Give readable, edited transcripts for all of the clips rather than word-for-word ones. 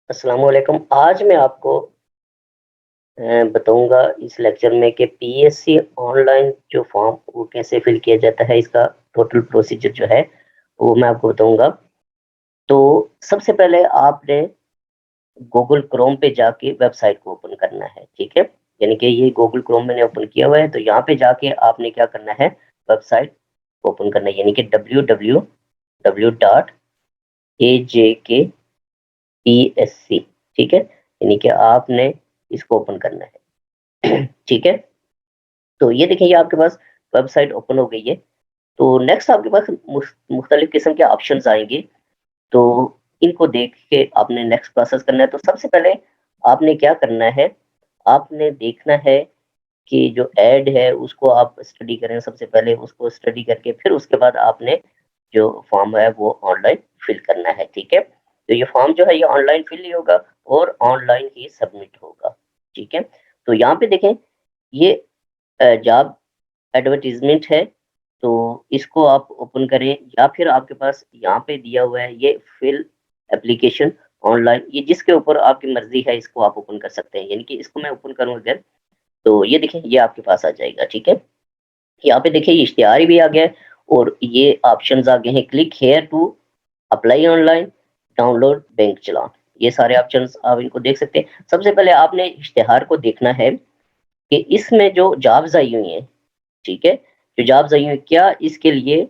अस्सलाम वालेकुम। आज मैं आपको बताऊंगा इस लेक्चर में कि पीएससी ऑनलाइन जो फॉर्म वो कैसे फिल किया जाता है, इसका टोटल प्रोसीजर जो है वो मैं आपको बताऊंगा। तो सबसे पहले आपने गूगल क्रोम पे जाके वेबसाइट को ओपन करना है, ठीक है। यानी कि ये गूगल क्रोम मैंने ओपन किया हुआ है, तो यहाँ पे जाके आपने क्या करना है, वेबसाइट ओपन करना है, यानी कि www.ajkpsc, ठीक है। यानी कि आपने इसको ओपन करना है ठीक है। तो ये देखिए, ये आपके पास वेबसाइट ओपन हो गई है। तो नेक्स्ट आपके पास मुख्तलिफ किस्म के ऑप्शंस आएंगे, तो इनको देख के आपने नेक्स्ट प्रोसेस करना है। तो सबसे पहले आपने क्या करना है, आपने देखना है कि जो ऐड है उसको आप स्टडी करें। सबसे पहले उसको स्टडी करके फिर उसके बाद आपने जो फॉर्म है वो ऑनलाइन फिल करना है, ठीक है। तो ये फॉर्म जो है ये ऑनलाइन फिल ही होगा और ऑनलाइन ही सबमिट होगा, ठीक है। तो यहाँ पे देखें, ये जॉब एडवर्टाइज़मेंट है, तो इसको आप ओपन करें, या फिर आपके पास यहाँ पे दिया हुआ है ये फिल एप्लीकेशन ऑनलाइन, ये जिसके ऊपर आपकी मर्ज़ी है इसको आप ओपन कर सकते हैं। यानी कि इसको मैं ओपन करूँ अगर, तो ये देखें ये आपके पास आ जाएगा, ठीक है। यहाँ पे देखिए ये इश्तिहार भी आ गया है और ये ऑप्शंस आ गए हैं, click here to apply online, download bank चालान। ये सारे ऑप्शंस आप इनको देख सकते हैं। सबसे पहले आपने इश्तिहार को देखना है कि इसमें जो जॉब्स आई हुई हैं, ठीक है, जो जॉब्स आई हैं क्या इसके लिए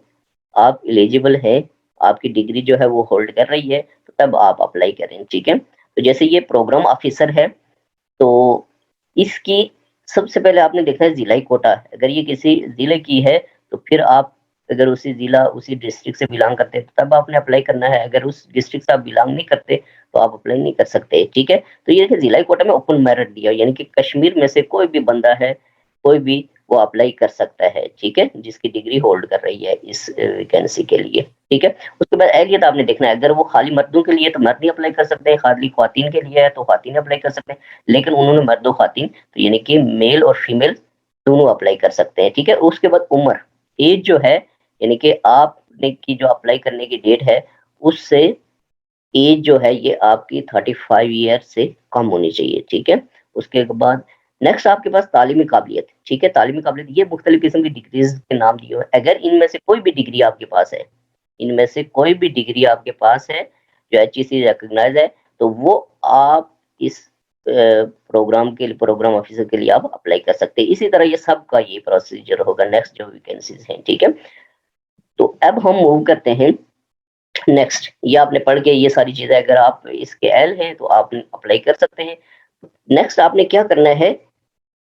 आप एलिजिबल हैं, आपकी डिग्री जो है वो होल्ड कर रही है, तो तब आप अप्लाई करें, ठीक है। तो जैसे ये प्रोग्राम ऑफिसर है, तो इसकी सबसे पहले आपने देखना है ज़िला कोटा। अगर ये किसी ज़िले की है, तो फिर आप अगर उसी ज़िला, उसी डिस्ट्रिक्ट से बिलॉन्ग करते हैं, तो तब आपने अप्लाई करना है। अगर उस डिस्ट्रिक्ट से आप बिलॉन्ग नहीं करते, तो आप अप्लाई नहीं कर सकते, ठीक है। तो ये देखिए ज़िला कोटा में ओपन मेरिट दिया है, यानी कि कश्मीर में से कोई भी बंदा है, कोई भी वो अप्लाई कर सकता है, ठीक है, जिसकी डिग्री होल्ड कर रही है इस वैकेंसी के लिए, ठीक है। उसके बाद एलियत आपने देखना है, अगर वो खाली मर्दों के लिए तो मर्द ही अप्लाई कर सकते हैं, खाली ख्वातीन के लिए है तो ख्वातीन अप्लाई कर सकते हैं। लेकिन उन्होंने मर्द और ख़वातीन, तो यानी कि मेल और फीमेल दोनों अप्लाई कर सकते हैं, ठीक है। उसके बाद उम्र, एज जो है, यानी कि आपने की जो अप्लाई करने की डेट है, उससे एज जो है ये आपकी 35 ईयर से कम होनी चाहिए, ठीक है। उसके बाद नेक्स्ट आपके पास तालीमी काबिलियत, ठीक है। तालीमी काबिलियत ये मुख्तलिफ किस्म की डिग्रीज़ के नाम दिए हुए हैं। अगर इनमें से कोई भी डिग्री आपके पास है, इनमें से कोई भी डिग्री आपके पास है जो एचईसी रिकॉग्नाइज़ है, तो वो आप इस प्रोग्राम के लिए, प्रोग्राम ऑफिसर के लिए आप अप्लाई कर सकते हैं। इसी तरह ये सबका ये प्रोसीजर होगा नेक्स्ट जो वैकेंसीज़ हैं, ठीक है। तो अब हम मूव करते हैं नेक्स्ट। ये आपने पढ़ के ये सारी चीज़ें, अगर आप इसके एल हैं तो आप अप्लाई कर सकते हैं। नेक्स्ट आपने क्या करना है,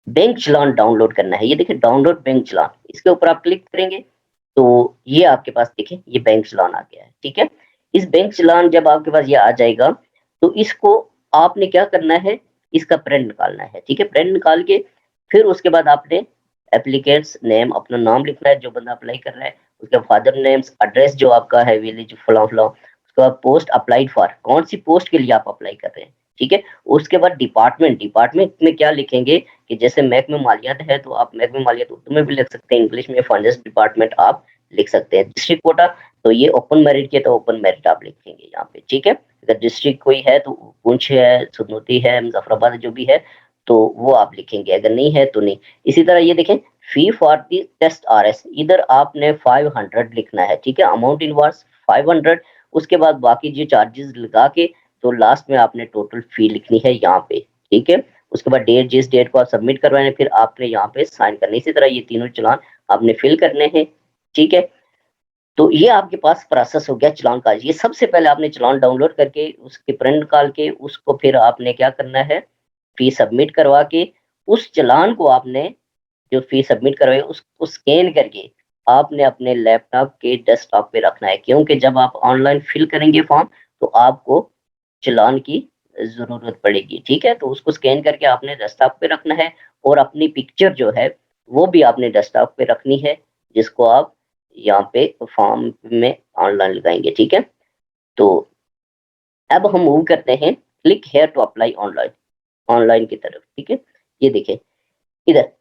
बैंक चालान डाउनलोड करना है। ये देखिए डाउनलोड बैंक चालान, इसके ऊपर आप क्लिक करेंगे, तो ये आपके पास देखिए ये बैंक चालान आ गया है, ठीक है। इस बैंक चालान जब आपके पास ये आ जाएगा, तो इसको आपने क्या करना है, इसका प्रिंट निकालना है, ठीक है। प्रिंट निकाल के फिर उसके बाद आपने एप्लीकेंट्स नेम, अपना नाम लिखना है जो बंदा अप्लाई कर रहा है, उसके फादर नेम्स, एड्रेस जो आपका है विलेज फलां-फलां, उसके बाद पोस्ट अप्लाइड फॉर, कौन-सी पोस्ट के लिए आप अप्लाई कर रहे हैं, ठीक है। उसके बाद डिपार्टमेंट, डिपार्टमेंट में क्या लिखेंगे कि जैसे महकमे मालियात है, तो आप महकमे मालियात उर्दू में भी लिख सकते हैं, इंग्लिश में फाइनेंस डिपार्टमेंट आप लिख सकते हैं। डिस्ट्रिक्ट कोटा, तो ये ओपन मेरिट के, तो ओपन मेरिट आप लिखेंगे यहाँ पे, ठीक है। अगर डिस्ट्रिक्ट कोई है तो पुंछ है, सुदनौती है, मुज़फ़्फ़राबाद जो भी है, तो वो आप लिखेंगे, अगर नहीं है तो नहीं। इसी तरह ये देखें, fee for the test RS, इधर आपने 500 लिखना है, ठीक है। अमाउंट इनवॉइस 500, उसके बाद बाकी जो चार्जेस लगा के, तो लास्ट में आपने टोटल फी लिखनी है यहाँ पे, ठीक है। उसके बाद डेट, जिस डेट को आप सबमिट करवाएं फिर आपने यहाँ पे साइन करने। इसी तरह ये तीनों चालान आपने फिल करने हैं, ठीक है। तो ये आपके पास प्रोसेस हो गया चालान का। ये सबसे पहले आपने चालान डाउनलोड करके उसके प्रिंट निकाल के उसको फिर आपने क्या करना है, फी सबमिट करवा के उस चालान को आपने, जो फी सबमिट करवाई उसको स्कैन करके आपने अपने लैपटॉप के डेस्कटॉप पे रखना है, क्योंकि जब आप ऑनलाइन फिल करेंगे फॉर्म, तो आपको चालान की ज़रूरत पड़ेगी, ठीक है। तो उसको स्कैन करके आपने डेस्कटॉप पे रखना है और अपनी पिक्चर जो है वो भी आपने डेस्कटॉप पे रखनी है, जिसको आप यहाँ पे फॉर्म में ऑनलाइन लगाएँगे, ठीक है। तो अब हम मूव करते हैं click here to apply online, online की तरफ, ठीक है। ये देखिए इधर,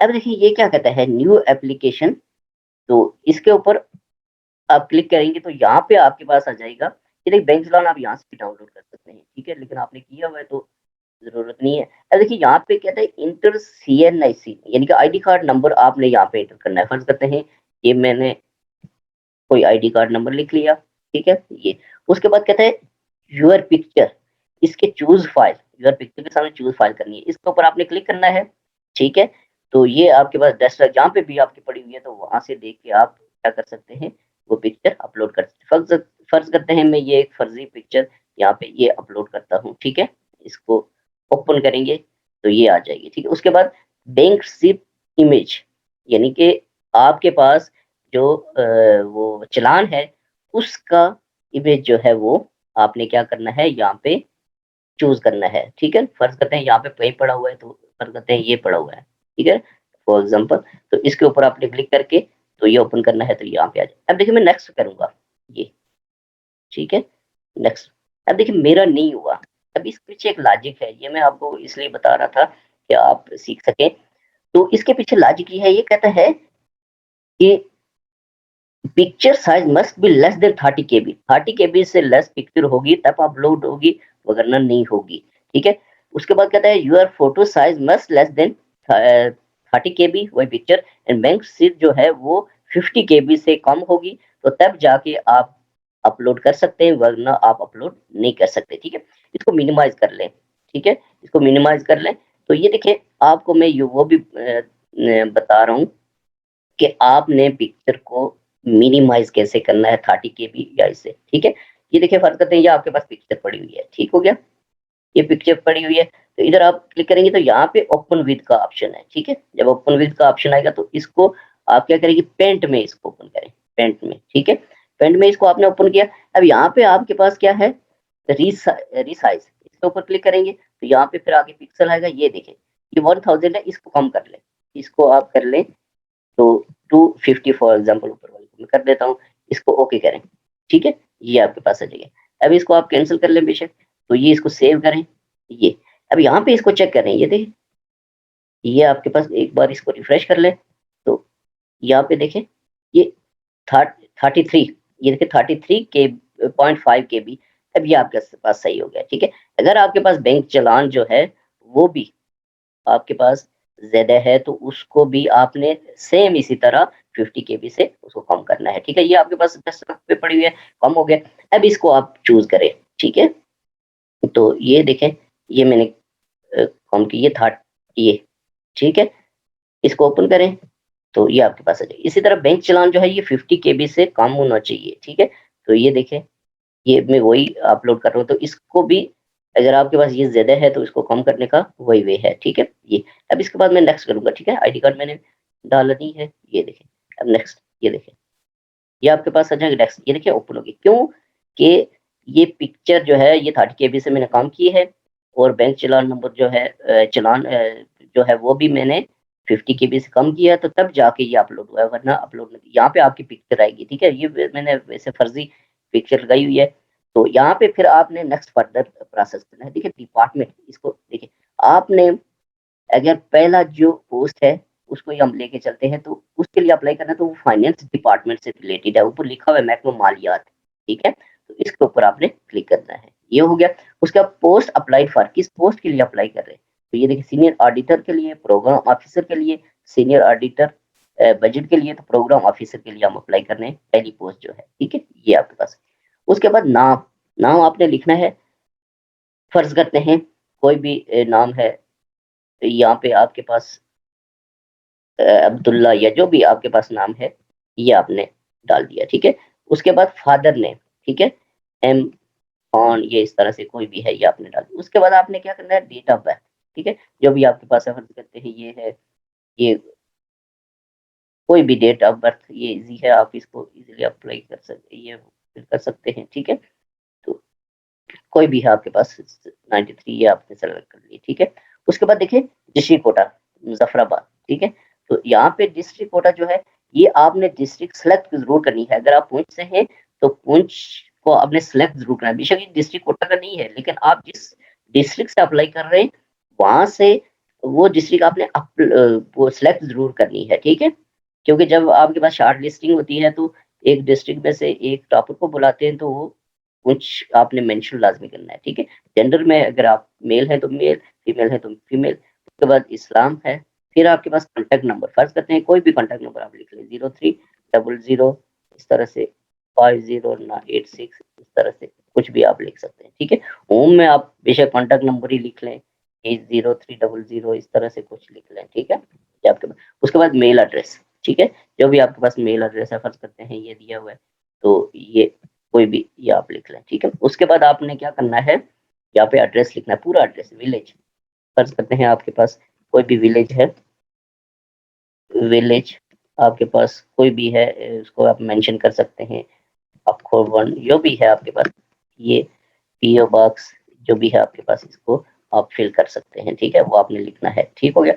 अब देखिए ये क्या कहता है, न्यू एप्लीकेशन। तो इसके ऊपर आप क्लिक करेंगे तो यहाँ पे आपके पास आ जाएगा ये देखिए बैंक चलान आप यहाँ से भी डाउनलोड कर सकते हैं, ठीक है? लेकिन आपने किया हुआ है तो ज़रूरत नहीं है। अब देखिए यहाँ पे कहता है इंटर सीएनआईसी यानी कि आईडी कार्ड नंबर आपने यहाँ पे एंटर करना है। फ़र्ज़ करते हैं ये मैंने कोई आईडी कार्ड नंबर लिख लिया, ठीक है? ये उसके बाद कहता है योर पिक्चर, इसके चूज़ फाइल, योर पिक्चर के सामने चूज़ फाइल करनी है। इसके ऊपर आपने क्लिक करना है, ठीक है? तो ये आपके पास डेस्कटॉप जहाँ पे भी आपकी पड़ी हुई है, तो वहाँ से देख के आप क्या कर सकते हैं, वो पिक्चर अपलोड कर सकते हैं। फ़र्ज़ करते हैं मैं ये एक फ़र्ज़ी पिक्चर यहाँ पे ये अपलोड करता हूँ, ठीक है? इसको ओपन करेंगे, तो ये आ जाएगी, ठीक है? उसके बाद बैंक स्लिप इमेज यानी कि आपके पास जो वो चालान है, उसका इमेज जो है वो आपने क्या करना है यहाँ पे चूज़ करना है, ठीक है? फ़र्ज़ करते हैं यहाँ पे पेन पड़ा हुआ है, तो फ़र्ज़ करते हैं ये पड़ा हुआ है, ठीक है? फॉर एग्ज़ाम्पल तो इसके ऊपर आपने क्लिक करके तो ये ओपन करना है, तो यहाँ पे आ जाए। अब देखिए मैं नेक्स्ट करूँगा, ये, ठीक है? नेक्स्ट। अब देखिए मेरा नहीं हुआ, अब इसके पीछे एक लॉजिक है, ये मैं आपको इसलिए बता रहा था कि आप सीख सकें। तो इसके पीछे लॉजिक ये है, ये कहता है कि picture size must be less than 30 केबी 30 केबी से लेस पिक्चर होगी तब अपलोड होगी, वरना नहीं होगी, ठीक है? उसके बाद कहता है your photo size must less than 30 केबी वही पिक्चर एंड बैंक सीट जो है वो 50 केबी से कम होगी, तो तब जाके आप अपलोड कर सकते हैं, वरना आप अपलोड नहीं कर सकते, ठीक है? इसको मिनिमाइज़ कर लें, ठीक है? इसको मिनिमाइज़ कर लें, तो ये देखिए आपको मैं ये वो भी बता रहा हूँ कि आपने पिक्चर को मिनिमाइज़ कैसे करना है 30 केबी या इससे, ठीक है? ये देखिए फ़र्ज़ करते हैं ये आपके पास पिक्चर पड़ी हुई है, ठीक हो गया? ये पिक्चर पड़ी हुई है, तो इधर आप क्लिक करेंगे तो यहाँ पे ओपन विथ का ऑप्शन है, ठीक है? जब ओपन विथ का ऑप्शन आएगा तो इसको आप क्या करेंगे पेंट में इसको ओपन करें, पेंट में, ठीक है? पेंट में इसको आपने ओपन किया, अब यहाँ पे आपके पास क्या है रिसाइज़ इसके ऊपर क्लिक करेंगे, तो यहाँ पे फिर आगे पिक्सल आएगा, ये देखें, ये 1000 है, इसको कम कर लें, इसको आप कर लें तो 250 फॉर एग्ज़ाम्पल ऊपर वाले को मैं कर देता हूँ, इसको ओके करें, ठीक है? ये आपके पास आ जाएगा। अब इसको आप कैंसल कर लें बेशक, तो ये इसको सेव करें, ये। अब यहाँ पे इसको चेक करें, ये देखिए, ये आपके पास एक बार इसको रिफ्रेश कर लें, तो यहाँ पे देखें, ये थर्ट 33 ये देखिए 33 के 0.5 केबी अब ये आपके पास सही हो गया, ठीक है? अगर आपके पास बैंक चालान जो है, वो भी आपके पास ज़्यादा है तो उसको भी आपने सेम इसी तरह 50 केबी से उसको कम करना है, ठीक है? ये आपके पास डेस्कटॉप पे पड़ी हुई है, कम हो गया। अब इसको आप चूज़ करें, ठीक है? तो ये देखें, ये मैंने कम की ये था ये, ठीक है? इसको ओपन करें, तो ये आपके पास आ जाएगी। इसी तरह बैंक चालान जो है ये 50 केबी से कम होना चाहिए, ठीक है? तो ये देखें ये मैं वही अपलोड कर रहा हूँ, तो इसको भी अगर आपके पास ये ज़्यादा है तो इसको कम करने का वही वे है, ठीक है? ये। अब इसके बाद मैं नेक्स्ट करूँगा, ठीक है? आईडी कार्ड मैंने डाला नहीं है, ये देखें। अब नेक्स्ट, ये देखें, ये आपके पास आ जाएगा नेक्स्ट, ये देखिए ओपन होगी। क्यों? कि ये पिक्चर जो है ये 30 केबी से मैंने कम की है और बैंक चालान नंबर जो है चालान जो है वो भी मैंने 50 केबी से कम किया है, तो तब जाके ये अपलोड हुआ है, वरना अपलोड नहीं यहाँ पे आपकी पिक्चर आएगी, ठीक है? ये मैंने वैसे फर्ज़ी पिक्चर लगाई हुई है। तो यहाँ पे फिर आपने नेक्स्ट फर्दर प्रोसेस करना है। देखिए डिपार्टमेंट इसको देखिए, आपने अगर पहला जो पोस्ट है, उसको ही हम लेके चलते हैं, तो उसके लिए अप्लाई करना है, तो वो फाइनेंस डिपार्टमेंट से रिलेटेड है, ऊपर लिखा हुआ है महकमा मालियात, ठीक है? तो इसके ऊपर आपने क्लिक करना है, ये हो गया। उसके बाद पोस्ट अप्लाइड फॉर, किस पोस्ट के लिए अप्लाई कर रहे हैं? तो ये देखिए सीनियर ऑडिटर के लिए, प्रोग्राम ऑफिसर के लिए, सीनियर ऑडिटर बजट के लिए, तो प्रोग्राम ऑफिसर के लिए हम अप्लाई कर रहे हैं, पहली पोस्ट जो है, ठीक है? ये आपके पास। उसके बाद नाम, नाम आपने लिखना है, फ़र्ज़ करते हैं कोई भी नाम है, यहाँ पे आपके पास अब्दुल्ला या जो भी आपके पास नाम है, ये आपने डाल दिया, ठीक है? उसके बाद फादर नेम, ठीक है? एम, ऑन ये इस तरह से कोई भी है, ये आपने डाल दिया। उसके बाद आपने क्या करना है डेट ऑफ बर्थ, ठीक है? जो भी आपके पास है, फ़र्ज़ करते हैं ये है, ये कोई भी डेट ऑफ बर्थ ये ईज़ी है, आप इसको ईज़िली अप्लाई कर सकते ये फिल कर सकते हैं, ठीक है? तो कोई भी है आपके पास 93 ये आपने सेलेक्ट कर ली, ठीक है? उसके बाद देखिए डिस्ट्रिक्ट कोटा मुज़फ़्फ़राबाद, ठीक है? तो यहाँ पे डिस्ट्रिक्ट कोटा जो है, ये आपने डिस्ट्रिक्ट सेलेक्ट ज़रूर करनी है। अगर आप पुंछ से हैं, तो पुंछ को आपने सेलेक्ट ज़रूर करना है। बेशक ये डिस्ट्रिक्ट कोटा का नहीं है, लेकिन आप जिस डिस्ट्रिक्ट से अप्लाई कर रहे हैं, वहाँ से वो डिस्ट्रिक्ट आपने वो सेलेक्ट ज़रूर करनी है, ठीक है? क्योंकि जब आपके पास शॉर्ट लिस्टिंग होती है, तो एक डिस्ट्रिक्ट में से एक टॉपर को बुलाते हैं, तो वो कुछ आपने मेंशन लाज़मी करना है, ठीक है? जेंडर में अगर आप मेल हैं तो मेल, फीमेल है तो फीमेल, उसके बाद इस्लाम है, फिर आपके पास कॉन्टैक्ट नंबर, फ़र्ज़ करते हैं कोई भी कॉन्टैक्ट नंबर आप लिख लें 0300 इस तरह से 5086 इस तरह से कुछ भी आप लिख सकते हैं, ठीक है? होम में आप बेशक कॉन्टैक्ट नंबर ही लिख लें, 80300 इस तरह से कुछ लिख लें, ठीक है? ये आपके पास उसके बाद मेल एड्रेस, ठीक है? जो भी आपके पास मेल एड्रेस है फ़र्ज़ करते हैं ये दिया हुआ है, तो ये कोई भी ये आप लिख लें, ठीक है? उसके बाद आपने क्या करना है, यहाँ पे एड्रेस लिखना है, पूरा एड्रेस, विलेज, फ़र्ज़ करते हैं आपके पास कोई भी विलेज है, विलेज आपके पास कोई भी है उसको आप मेंशन कर सकते हैं, अखोवन जो भी है आपके पास, ये पीओ बॉक्स जो भी है आपके पास इसको आप फिल कर सकते हैं, ठीक है? वो आपने लिखना है, ठीक हो गया?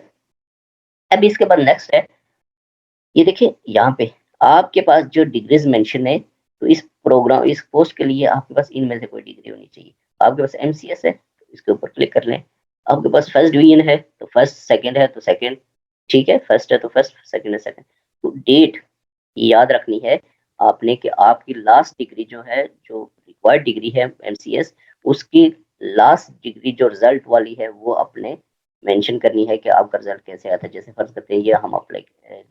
अब इसके बाद नेक्स्ट है, ये देखिए यहाँ पे आपके पास जो डिग्रीज़ मेंशन है, तो इस पोस्ट के लिए आपके पास इनमें से कोई डिग्री होनी चाहिए। आपके पास एमसीएस है, तो इसके ऊपर क्लिक कर लें। आपके पास फर्स्ट डिवीज़न है, तो फर्स्ट, सेकंड है तो सेकंड, ठीक है? फर्स्ट है तो फर्स्ट, सेकंड है सेकंड। तो डेट याद रखनी है आपने कि आपकी लास्ट डिग्री जो है, जो रिक्वायर्ड डिग्री है एमसीएस, उसकी लास्ट डिग्री जो रिज़ल्ट वाली है, वो आपने मेंशन करनी है कि आपका रिज़ल्ट कैसे आया था। जैसे फ़र्ज़ करते हैं ये हम अप्लाई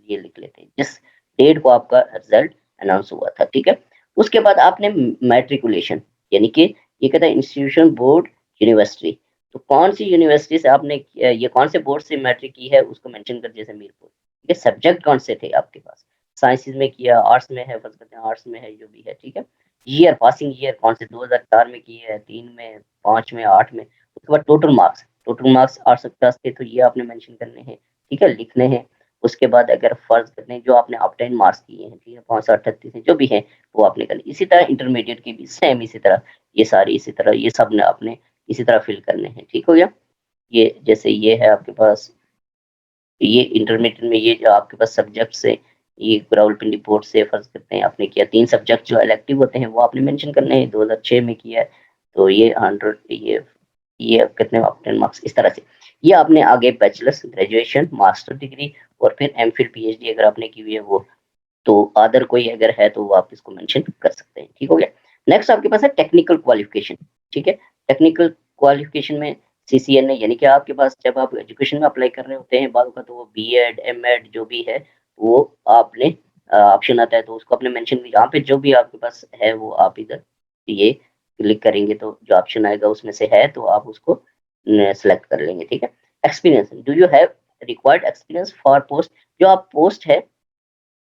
ये लिख लेते हैं, जिस डेट को आपका रिज़ल्ट अनाउंस हुआ था, ठीक है? उसके बाद आपने मैट्रिकुलेशन यानी कि ये कहता है इंस्टीट्यूशन, बोर्ड, यूनिवर्सिटी। तो कौन-सी यूनिवर्सिटी से आपने ये कौन से बोर्ड से मैट्रिक की है उसको मेंशन कर, जैसे मीरपुर। ठीक है? सब्जेक्ट कौन से थे आपके पास? साइंसेज़ में किया, आर्ट्स में है, फ़र्ज़ करते हैं आर्ट्स में है, जो भी है, ठीक है? ईयर, पासिंग ईयर कौन से 2004 में की है, 3 में, 5 में, 8 में। उसके बाद टोटल मार्क्स 850 थे, तो ये आपने मेंशन करने हैं, ठीक है? लिखने हैं। उसके बाद अगर फ़र्ज़ करते हैं जो आपने ऑब्टेन मार्क्स किए हैं, ठीक है? 538 हैं, जो भी हैं, वो आपने करने। इसी तरह इंटरमीडिएट की भी सेम इसी तरह, ये सारी इसी तरह, ये सब ने आपने इसी तरह फ़िल करने हैं, ठीक हो गया? ये जैसे ये है आपके पास, ये इंटरमीडिएट में ये जो आपके पास सब्जेक्ट्स है, ये रावलपिंडी बोर्ड से फ़र्ज़ करते हैं आपने किया, 3 सब्जेक्ट जो इलेक्टिव होते हैं वो आपने मेंशन करने हैं, 2006 में किया है, तो ये 100 ये कितने आप 10 मार्क्स इस तरह से। ये आपने आगे बैचलर्स, ग्रेजुएशन, मास्टर डिग्री और फिर एमफिल, पीएचडी अगर आपने की हुई है वो, तो अदर कोई अगर है तो वो आप इसको मेंशन कर सकते हैं, ठीक हो गया? नेक्स्ट आपके पास है टेक्निकल क्वालिफ़िकेशन, ठीक है? टेक्निकल क्वालिफ़िकेशन में सीसीएनए यानी कि आपके पास जब आप एजुकेशन में अप्लाई कर रहे होते हैं बाद का, तो वो बीएड, एमएड जो भी है वो आपने ऑप्शन आता है तो उसको आपने मेंशन, यहाँ पे जो भी आपके पास है वो आप इधर ये क्लिक करेंगे तो जो ऑप्शन आएगा उसमें से है तो आप उसको सेलेक्ट कर लेंगे, ठीक है? Experience, do you have required experience for post, जो आप पोस्ट है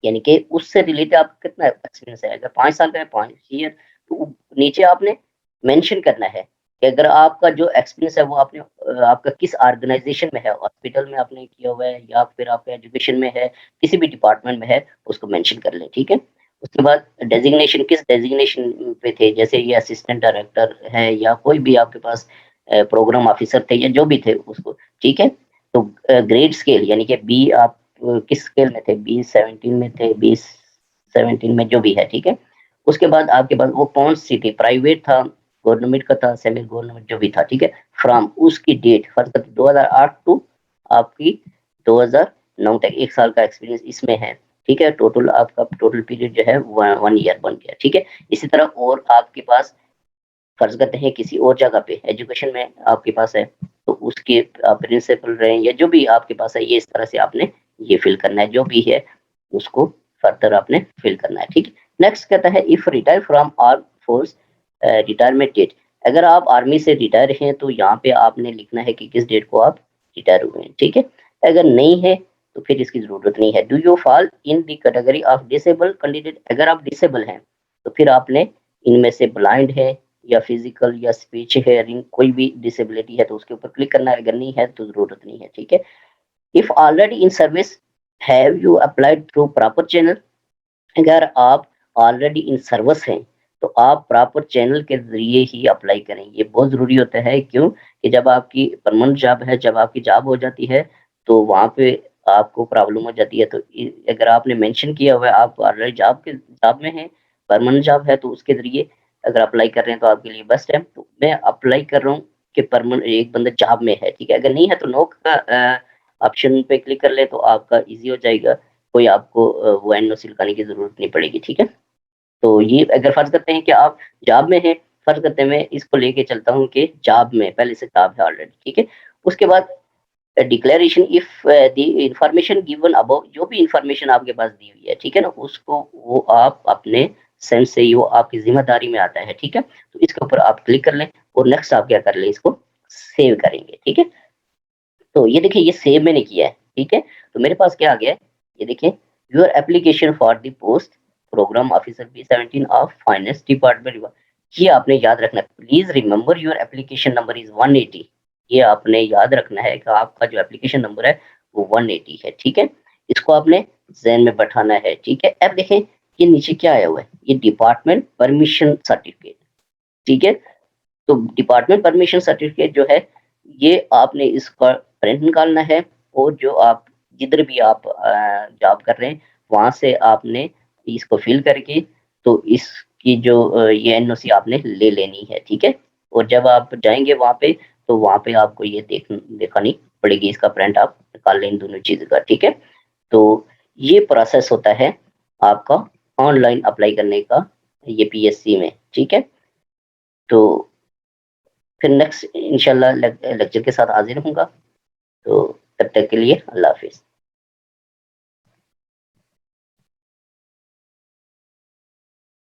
यानी कि उससे रिलेटेड आपका कितना एक्सपीरियंस है, अगर 5 साल का है 5 ईयर, तो नीचे आपने मेंशन करना है कि अगर आपका जो एक्सपीरियंस है वो आपने आपका किस ऑर्गेनाइजेशन में है, हॉस्पिटल में आपने किया हुआ है या फिर आपका एजुकेशन में है, किसी भी डिपार्टमेंट में है, उसको मेंशन कर लें, ठीक है? उसके बाद डेज़िग्नेशन किस डेज़िग्नेशन पे थे, जैसे ये असिस्टेंट डायरेक्टर है या कोई भी आपके पास प्रोग्राम ऑफिसर थे या जो भी थे उसको, ठीक है? तो ग्रेड स्केल यानी कि बी आप किस स्केल में थे? बी-17 में थे, बी-17 में जो भी है, ठीक है? उसके बाद आपके पास वो कौन-सी थी, प्राइवेट था, गवर्नमेंट का था, सेमी गवर्नमेंट जो भी था, ठीक है? फ्रॉम उसकी डेट फ़र्ज़ करते 2008 टू आपकी 2009 तक 1 साल का एक्सपीरियंस इसमें है, ठीक है? टोटल आपका टोटल पीरियड जो है 1 ईयर बन गया, ठीक है? इसी तरह और आपके पास फ़र्ज़ करते हैं किसी और जगह पे एजुकेशन में आपके पास है, तो उसके प्रिंसिपल रहे या जो भी आपके पास है, ये इस तरह से आपने ये फ़िल करना है, जो भी है उसको फर्दर आपने फ़िल करना है, ठीक है? नेक्स्ट कहता है if retire from armed force retirement date, अगर आप आर्मी से रिटायर हैं, तो यहाँ पे आपने लिखना है कि किस डेट को आप रिटायर हुए हैं, ठीक है? अगर नहीं है, तो फिर इसकी ज़रूरत नहीं है। Do you fall in the category of disabled candidate, अगर आप डिसेबल हैं, तो फिर आपने इनमें से ब्लाइंड है या फिजिकल या स्पीच हेयरिंग कोई भी डिसेबिलिटी है तो उसके ऊपर क्लिक करना है, अगर नहीं है तो ज़रूरत नहीं है, ठीक है? If already in service have you applied through proper channel, अगर आप ऑलरेडी इन सर्विस हैं, तो आप प्रॉपर चैनल के ज़रिए ही अप्लाई करें। ये बहुत ज़रूरी होता है, क्यों? कि जब आपकी परमानेंट जॉब है, जब आपकी जॉब हो जाती है, तो वहाँ पे आपको प्रॉब्लम हो जाती है। तो अगर आपने मेंशन किया हुआ है आप ऑलरेडी जॉब में हैं, परमानेंट जॉब है, तो उसके ज़रिए अगर अप्लाई कर रहे हैं तो आपके लिए बेस्ट है। तो मैं अप्लाई कर रहा हूँ कि एक बंदा जॉब में है, ठीक है? अगर नहीं है तो नो का ऑप्शन पे क्लिक कर लें तो आपका ईज़ी हो जाएगा। कोई आपको वो एनओसी लगाने की ज़रूरत नहीं पड़ेगी, ठीक है? तो ये अगर फ़र्ज़ करते हैं कि आप जॉब में हैं, फर्ज करते हैं मैं इसको लेके चलता हूँ कि जॉब में पहले से जॉब है ऑलरेडी, ठीक है। उसके बाद declaration if the information given above, जो भी इंफॉर्मेशन आपके पास दी हुई है, ठीक है ना, उसको वो आप अपने सेंस से ही वो आपकी जिम्मेदारी में आता है, ठीक है। तो इसके ऊपर आप क्लिक कर लें और नेक्स्ट आप क्या कर लें, इसको सेव करेंगे, ठीक है। तो ये देखिए ये सेव मैंने किया है, ठीक है। तो मेरे पास क्या आ गया है, ये देखिए your application for the post programme officer B17 of finance department. ये आपने याद रखना है, please remember your application number is 180। ये आपने याद रखना है कि आपका जो एप्लीकेशन नंबर है वो 180 है, ठीक है। इसको आपने ज़हन में बैठाना है, ठीक है। अब देखें ये नीचे क्या आया हुआ है, ये डिपार्टमेंट परमिशन सर्टिफिकेट, ठीक है। तो डिपार्टमेंट परमिशन सर्टिफिकेट जो है, ये आपने इसका प्रिंट निकालना है और जो आप जिधर भी आप जॉब कर रहे हैं, वहाँ से आपने इसको फिल करके तो इसकी जो ये एनओसी आपने ले लेनी है, ठीक है। और जब आप जाएँगे वहाँ पे, तो वहाँ पे आपको ये दिखानी पड़ेगी, इसका प्रिंट आप निकाल लें इन दोनों चीज़ का, ठीक है। तो ये प्रोसेस होता है आपका ऑनलाइन अप्लाई करने का ये पीएससी में, ठीक है। तो फिर नेक्स्ट इंशाल्लाह लेक्चर के साथ हाज़िर होऊँगा। तो तब तक के लिए अल्लाह हाफ़िज़।